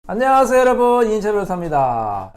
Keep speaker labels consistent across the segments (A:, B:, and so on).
A: 안녕하세요 여러분, 이인철 변호사입니다.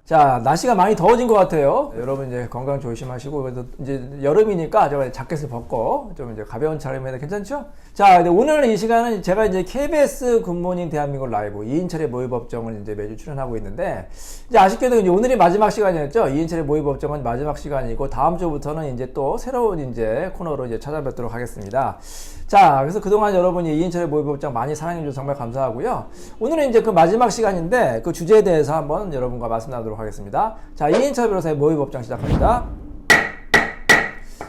A: 자, 날씨가 많이 더워진 것 같아요. 여러분 이제 건강 조심하시고, 그래도 이제 여름이니까 제가 자켓을 벗고 좀 이제 가벼운 차림해도 괜찮죠? 자, 오늘 이 시간은 제가 이제 KBS 굿모닝 대한민국 라이브 이인철의 모의법정을 이제 매주 출연하고 있는데, 이제 아쉽게도 이제 오늘이 마지막 시간이었죠. 이인철의 모의법정은 마지막 시간이고, 다음 주부터는 이제 또 새로운 이제 코너로 이제 찾아뵙도록 하겠습니다. 자, 그래서 그동안 여러분이 이인철의 모의법정 많이 사랑해주셔서 정말 감사하고요. 오늘은 이제 그 마지막 시간인데 그 주제에 대해서 한번 여러분과 말씀 나누도록 하겠습니다. 자, 이인철 변호사의 모의법정 시작합니다.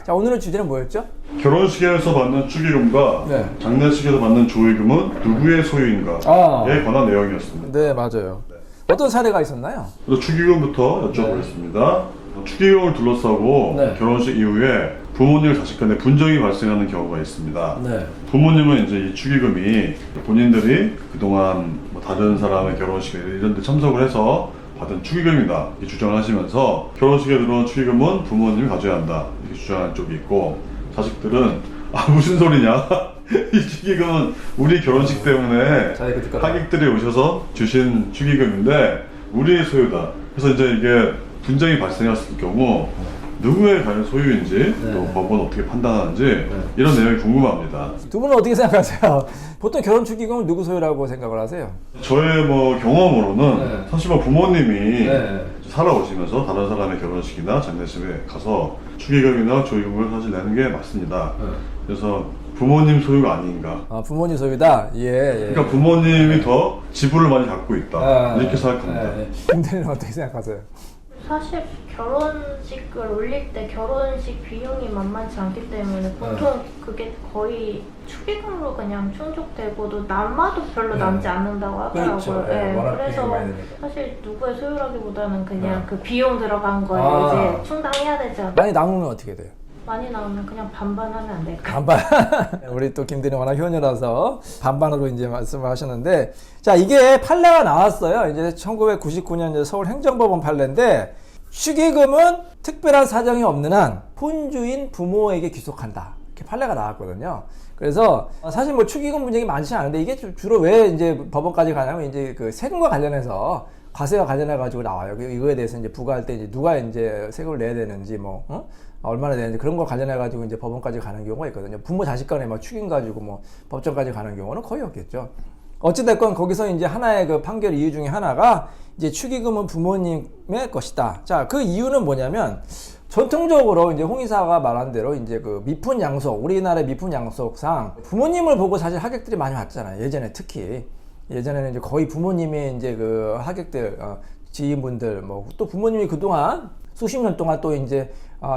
A: 자, 오늘의 주제는 뭐였죠?
B: 결혼식에서 받는 축의금과 장례식에서 받는 조의금은 누구의 소유인가에 관한 내용이었습니다.
A: 네, 맞아요. 어떤 사례가 있었나요?
B: 그래서 축의금부터 여쭤보겠습니다. 축의금을 둘러싸고 결혼식 이후에 부모님 자식 간에 분쟁이 발생하는 경우가 있습니다. 부모님은 이제 이 축의금이 본인들이 그동안 뭐 다른 사람의 결혼식에 이런 데 참석을 해서 받은 축의금이다 이렇게 주장을 하시면서 결혼식에 들어온 축의금은 부모님이 가져야 한다 이렇게 주장하는 쪽이 있고, 자식들은 무슨 소리냐 이 축의금은 우리 결혼식 때문에 하객들이 오셔서 주신 축의금인데 우리의 소유다. 그래서 이제 이게 분쟁이 발생했을 경우 누구의 관련 소유인지 또 법원 어떻게 판단하는지 이런 내용이 궁금합니다.
A: 두 분은 어떻게 생각하세요? 보통 결혼 축의금은 누구 소유라고 생각을 하세요?
B: 저의 뭐 경험으로는 사실 뭐 부모님이 살아오시면서 다른 사람의 결혼식이나 장례식에 가서 축의금이나 조의금을 사실 내는 게 맞습니다. 그래서 부모님 소유가 아닌가.
A: 부모님 소유다? 예.
B: 그러니까 부모님이 더 지분을 많이 갖고 있다 이렇게 생각합니다.
A: 김대리는 어떻게 생각하세요?
C: 사실 결혼식을 올릴 때 결혼식 비용이 만만치 않기 때문에 보통 그게 거의 축의금으로 그냥 충족되고도 남아도 별로 남지 않는다고 하더라고요.
A: 그렇죠.
C: 그래서 사실 누구의 소유라기보다는 그냥 그 비용 들어간 걸 이제 충당해야 되지 않나요?
A: 많이 남으면 어떻게 돼요?
C: 많이 나오면 그냥 반반 하면 안 될까요?
A: 반반. 우리 또 김대리 워낙 효녀라서 반반으로 이제 말씀을 하셨는데, 자, 이게 판례가 나왔어요. 이제 1999년 이제 서울행정법원 판례인데, 축의금은 특별한 사정이 없는 한 혼주인 부모에게 귀속한다. 이렇게 판례가 나왔거든요. 그래서 사실 뭐 축의금 문제가 많지 않은데, 이게 주로 왜 이제 법원까지 가냐면 이제 그 세금과 관련해서 과세와 관련해 가지고 나와요. 이거에 대해서 이제 부과할 때 이제 누가 이제 세금을 내야 되는지 뭐 얼마나 되는지 그런 거 관련해 가지고 이제 법원까지 가는 경우가 있거든요. 부모 자식 간에 막 축의금 가지고 뭐 법정까지 가는 경우는 거의 없겠죠. 어찌됐건 거기서 이제 하나의 그 판결 이유 중에 하나가 이제 축의금은 부모님의 것이다. 자, 그 이유는 뭐냐면 전통적으로 이제 홍 이사가 말한 대로 이제 그 미푼 양속, 우리나라의 미푼 양속상 부모님을 보고 사실 하객들이 많이 왔잖아요. 예전에 특히. 예전에는 이제 거의 부모님이 이제 그 하객들, 지인분들, 뭐 또 부모님이 그동안 수십 년 동안 또 이제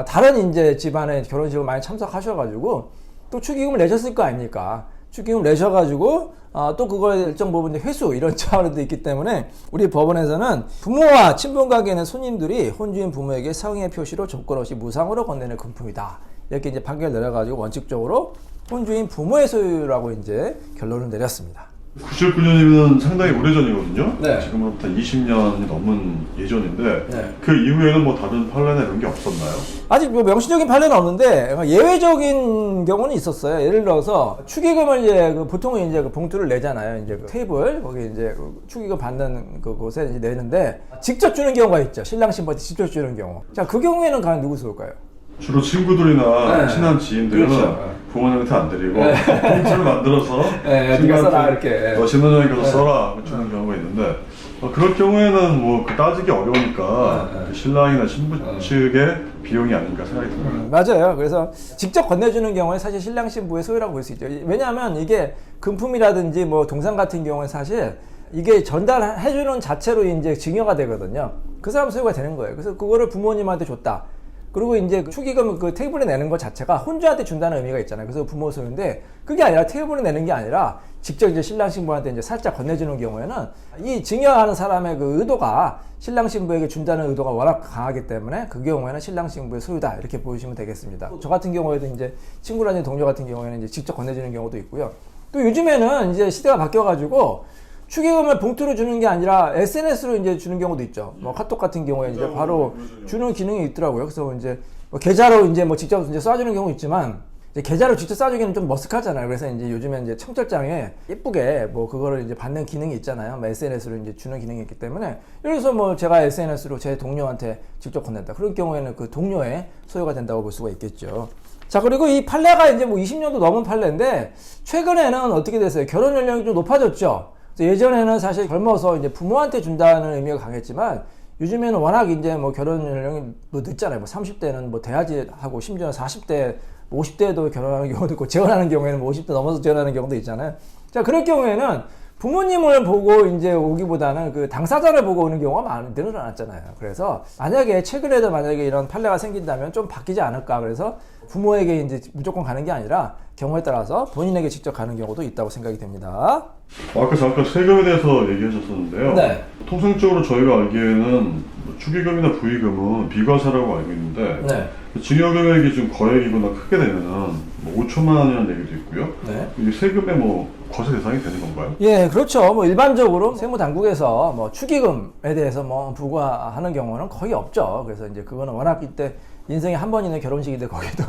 A: 다른 이제 집안의 결혼식을 많이 참석하셔가지고 또 축의금을 내셨을 거 아닙니까? 축의금을 내셔가지고 또 그거에 일정 부분 회수 이런 차원도 있기 때문에 우리 법원에서는 부모와 친분관계는 손님들이 혼주인 부모에게 성의 표시로 조건 없이 무상으로 건네는 금품이다. 이렇게 이제 판결 내려가지고 원칙적으로 혼주인 부모의 소유라고 이제 결론을 내렸습니다.
B: 99년이면 상당히 오래전이거든요. 지금부터 20년이 넘은 예전인데 그 이후에는 뭐 다른 판례나 이런 게 없었나요?
A: 아직 뭐 명시적인 판례는 없는데 예외적인 경우는 있었어요. 예를 들어서 축의금을 이제 보통은 이제 그 봉투를 내잖아요. 이제 그 테이블 거기 이제 축의금 받는 그곳에 이제 내는데 직접 주는 경우가 있죠. 신랑 신부한테 직접 주는 경우. 자, 그 경우에는 과연 누구 소유일까요?
B: 주로 친구들이나 친한 지인들은 부모님한테 안 드리고 봉투를 만들어서
A: 네가 써라 이렇게
B: 신혼여행 가서 써라 주는 경우가 있는데, 그럴 경우에는 뭐 그 따지기 어려우니까 그 신랑이나 신부 측의 비용이 아닌가 생각이 듭니다.
A: 맞아요. 그래서 직접 건네주는 경우에 사실 신랑 신부의 소유라고 볼 수 있죠. 왜냐하면 이게 금품이라든지 뭐 동상 같은 경우에 사실 이게 전달해주는 자체로 이제 증여가 되거든요. 그 사람 소유가 되는 거예요. 그래서 그거를 부모님한테 줬다. 그리고 이제 축의금 그 테이블에 내는 것 자체가 혼주한테 준다는 의미가 있잖아요. 그래서 부모 소유인데 그게 아니라 테이블에 내는 게 아니라 직접 이제 신랑 신부한테 이제 살짝 건네주는 경우에는 이 증여하는 사람의 그 의도가 신랑 신부에게 준다는 의도가 워낙 강하기 때문에 그 경우에는 신랑 신부의 소유다 이렇게 보시면 되겠습니다. 저 같은 경우에도 이제 친구라든지 동료 같은 경우에는 이제 직접 건네주는 경우도 있고요. 또 요즘에는 이제 시대가 바뀌어가지고 축의금을 봉투로 주는 게 아니라 SNS로 이제 주는 경우도 있죠. 뭐 카톡 같은 경우에 이제 바로 주는 기능이 있더라고요. 그래서 이제 뭐 계좌로 이제 뭐 직접 이제 쏴주는 경우 있지만 이제 계좌를 직접 싸주기는 좀 머쓱하잖아요. 그래서 이제 요즘에 이제 청첩장에 예쁘게 뭐 그거를 이제 받는 기능이 있잖아요. 뭐 SNS로 이제 주는 기능이 있기 때문에, 예를 들어서 뭐 제가 SNS로 제 동료한테 직접 건넸다. 그럴 경우에는 그 동료의 소유가 된다고 볼 수가 있겠죠. 자, 그리고 이 판례가 이제 뭐 20년도 넘은 판례인데, 최근에는 어떻게 됐어요? 결혼 연령이 좀 높아졌죠. 그래서 예전에는 사실 젊어서 이제 부모한테 준다는 의미가 강했지만, 요즘에는 워낙 이제 뭐 결혼 연령이 뭐 늦잖아요. 뭐 30대는 뭐 돼야지 하고, 심지어 40대, 50대도 결혼하는 경우도 있고, 재혼하는 경우에는 뭐 50대 넘어서 재혼하는 경우도 있잖아요. 자, 그럴 경우에는 부모님을 보고 이제 오기보다는 그 당사자를 보고 오는 경우가 많이 늘어났잖아요. 그래서 만약에 최근에도 만약에 이런 판례가 생긴다면 좀 바뀌지 않을까. 그래서 부모에게 이제 무조건 가는 게 아니라 경우에 따라서 본인에게 직접 가는 경우도 있다고 생각이 됩니다.
B: 아까 잠깐 세금에 대해서 얘기하셨었는데요.
A: 네.
B: 통상적으로 저희가 알기에는 축의금이나 부의금은 비과세라고 알고 있는데,
A: 네.
B: 증여금액이 좀 거액이거나 크게 되면은 뭐 5천만 원이라는 얘기도 있고요.
A: 네.
B: 이게 세금에 뭐 과세 대상이 되는 건가요?
A: 예, 그렇죠. 뭐 일반적으로 세무당국에서 뭐 축의금에 대해서 뭐 부과하는 경우는 거의 없죠. 그래서 이제 그거는 워낙 이때 인생에 한 번 있는 결혼식인데 거기도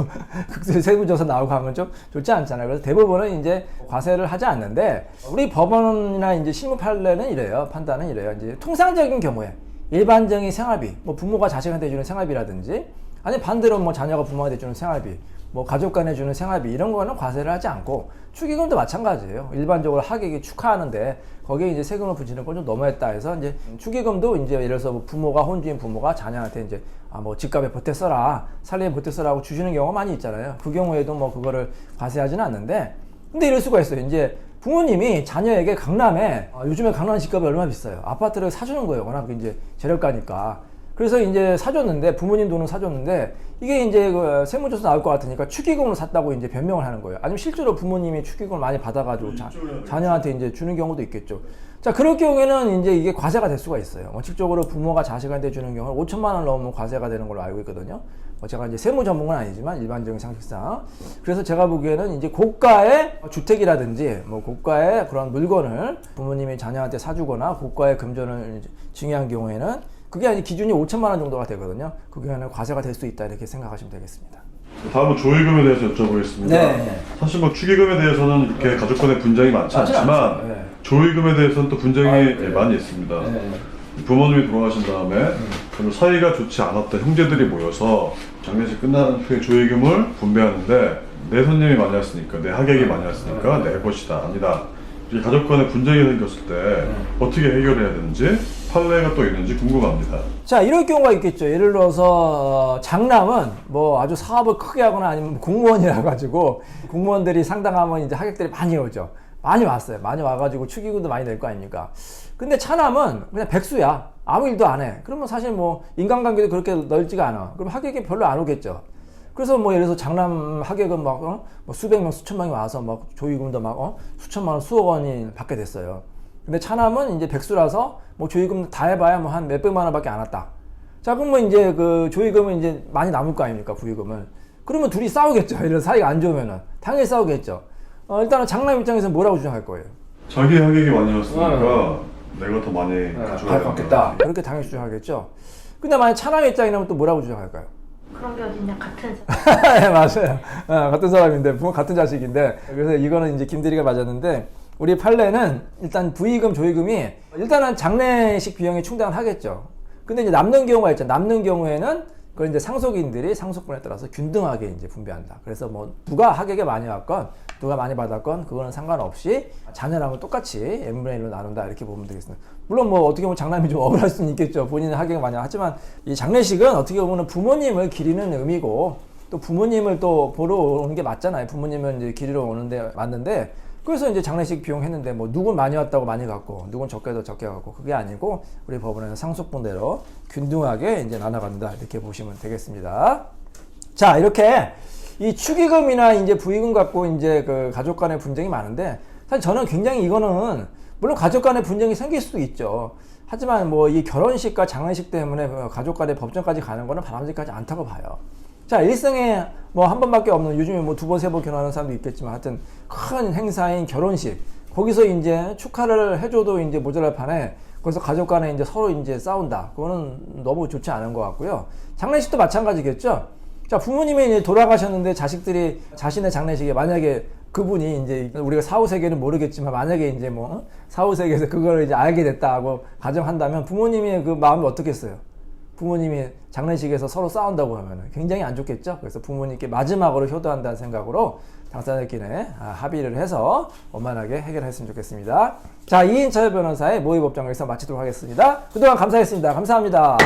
A: 극세 세무조사 나오고 하면 좀 좋지 않잖아요. 그래서 대부분은 이제 과세를 하지 않는데, 우리 법원이나 이제 실무 판례는 이래요. 판단은 이래요. 이제 통상적인 경우에 일반적인 생활비, 뭐 부모가 자식한테 주는 생활비라든지, 아니 반대로 뭐 자녀가 부모한테 주는 생활비, 뭐 가족 간에 주는 생활비, 이런 거는 과세를 하지 않고, 축의금도 마찬가지예요. 일반적으로 하객이 축하하는데 거기에 이제 세금을 붙이는 건 좀 너무했다 해서, 이제 축의금도 이제 예를 들어서 뭐 부모가, 혼주인 부모가 자녀한테 이제 뭐 집값에 보태 써라, 살림에 보태 써라 하고 주시는 경우가 많이 있잖아요. 그 경우에도 뭐 그거를 과세하지는 않는데, 근데 이럴 수가 있어요. 이제 부모님이 자녀에게 강남에, 요즘에 강남 집값이 얼마나 비싸요. 아파트를 사주는 거예요. 워낙 이제 재력가니까. 그래서 이제 사줬는데, 부모님 돈을 사줬는데, 이게 이제 그 세무조사 나올 것 같으니까 축의금으로 샀다고 이제 변명을 하는 거예요. 아니면 실제로 부모님이 축의금을 많이 받아가지고 자녀한테 이제 주는 경우도 있겠죠. 자, 그럴 경우에는 이제 이게 과세가 될 수가 있어요. 원칙적으로 부모가 자식한테 주는 경우는 5천만 원 넘으면 과세가 되는 걸로 알고 있거든요. 제가 이제 세무 전문은 아니지만 일반적인 상식상. 그래서 제가 보기에는 이제 고가의 주택이라든지 뭐 고가의 그런 물건을 부모님이 자녀한테 사주거나 고가의 금전을 증여한 경우에는 그게 아니 기준이 5천만 원 정도가 되거든요. 그게는 과세가 될 수 있다, 이렇게 생각하시면 되겠습니다.
B: 다음은 조의금에 대해서 여쭤보겠습니다.
A: 네.
B: 사실 뭐 축의금에 대해서는 그렇게 가족 간의 분쟁이 많지 않지만,
A: 네.
B: 조의금에 대해서는 또 분쟁이
A: 네.
B: 많이 있습니다.
A: 네.
B: 부모님이 돌아가신 다음에 별로 사이가 좋지 않았던 형제들이 모여서 장례식 끝난 후에 조의금을 분배하는데, 내 손님이 많이 왔으니까, 내 하객이 많이 왔으니까 내 것이다, 아니다. 이 가족 간의 분쟁이 생겼을 때 어떻게 해결해야 되는지 판례가 또 있는지 궁금합니다.
A: 자, 이럴 경우가 있겠죠. 예를 들어서 장남은 뭐 아주 사업을 크게 하거나 아니면 공무원이라 가지고 공무원들이 상당하면 이제 하객들이 많이 오죠. 많이 왔어요. 많이 와가지고 축의금도 많이 낼 거 아닙니까? 근데 차남은 그냥 백수야. 아무 일도 안 해. 그러면 사실 뭐 인간관계도 그렇게 넓지가 않아. 그럼 하객이 별로 안 오겠죠. 그래서 뭐 예를 들어서 장남 하객은 막 뭐 수백 명, 수천 명이 와서 막 조의금도 막 수천만 원, 수억 원이 받게 됐어요. 근데 차남은 이제 백수라서 뭐 조의금 다 해봐야 뭐 한 몇백만 원밖에 안 왔다. 자, 그러면 이제 그 조의금은 이제 많이 남을 거 아닙니까, 부의금은. 그러면 둘이 싸우겠죠. 이런 사이가 안 좋으면은 당연히 싸우겠죠. 일단은 장남 입장에서 뭐라고 주장할 거예요?
B: 자기 하객이 많이 왔으니까 내가 더 많이
A: 가져가겠다. 그렇게 당연히 주장하겠죠. 근데 만약 차남 입장이라면 또 뭐라고 주장할까요?
C: 그런 게 어딨냐, 같은
A: 네, 맞아요. 같은 사람인데, 부모 같은 자식인데. 그래서 이거는 이제 김대리가 맞았는데, 우리 판례는 일단 부의금, 조의금이 일단은 장례식 비용에 충당을 하겠죠. 근데 이제 남는 경우가 있죠. 남는 경우에는 그걸 이제 상속인들이 상속분에 따라서 균등하게 이제 분배한다. 그래서 뭐 누가 하객에 많이 왔건 누가 많이 받았건 그거는 상관없이 자녀랑은 똑같이 n분의 1로 나눈다, 이렇게 보면 되겠습니다. 물론 뭐 어떻게 보면 장남이 좀 억울할 수는 있겠죠. 본인은 하객이 많이 하지만 이 장례식은 어떻게 보면 부모님을 기리는 의미고, 또 부모님을 또 보러 오는 게 맞잖아요. 부모님은 이제 기리러 오는데 맞는데, 그래서 이제 장례식 비용 했는데 뭐 누군 많이 왔다고 많이 갔고 누군 적게도 적게 갔고, 그게 아니고 우리 법원에는 상속분대로 균등하게 이제 나눠간다, 이렇게 보시면 되겠습니다. 자, 이렇게 이 축의금이나 이제 부의금 갖고 이제 그 가족 간의 분쟁이 많은데, 사실 저는 굉장히 이거는 물론 가족 간의 분쟁이 생길 수도 있죠. 하지만 뭐 이 결혼식과 장례식 때문에 가족 간의 법정까지 가는 거는 바람직하지 않다고 봐요. 자, 일생에 뭐 한 번밖에 없는, 요즘에 뭐 두 번, 세 번 결혼하는 사람도 있겠지만 하여튼 큰 행사인 결혼식, 거기서 이제 축하를 해줘도 이제 모자랄 판에 거기서 가족 간에 이제 서로 이제 싸운다. 그거는 너무 좋지 않은 것 같고요. 장례식도 마찬가지겠죠. 자, 부모님이 이제 돌아가셨는데 자식들이 자신의 장례식에 만약에 그분이 이제 우리가 사후 세계는 모르겠지만 만약에 이제 뭐 사후 세계에서 그걸 이제 알게 됐다고 가정한다면 부모님의 그 마음이 어떻겠어요? 부모님이 장례식에서 서로 싸운다고 하면 굉장히 안 좋겠죠. 그래서 부모님께 마지막으로 효도한다는 생각으로 당사자끼리 합의를 해서 원만하게 해결했으면 좋겠습니다. 자, 이인철 변호사의 모의 법정 여기서 마치도록 하겠습니다. 그동안 감사했습니다. 감사합니다.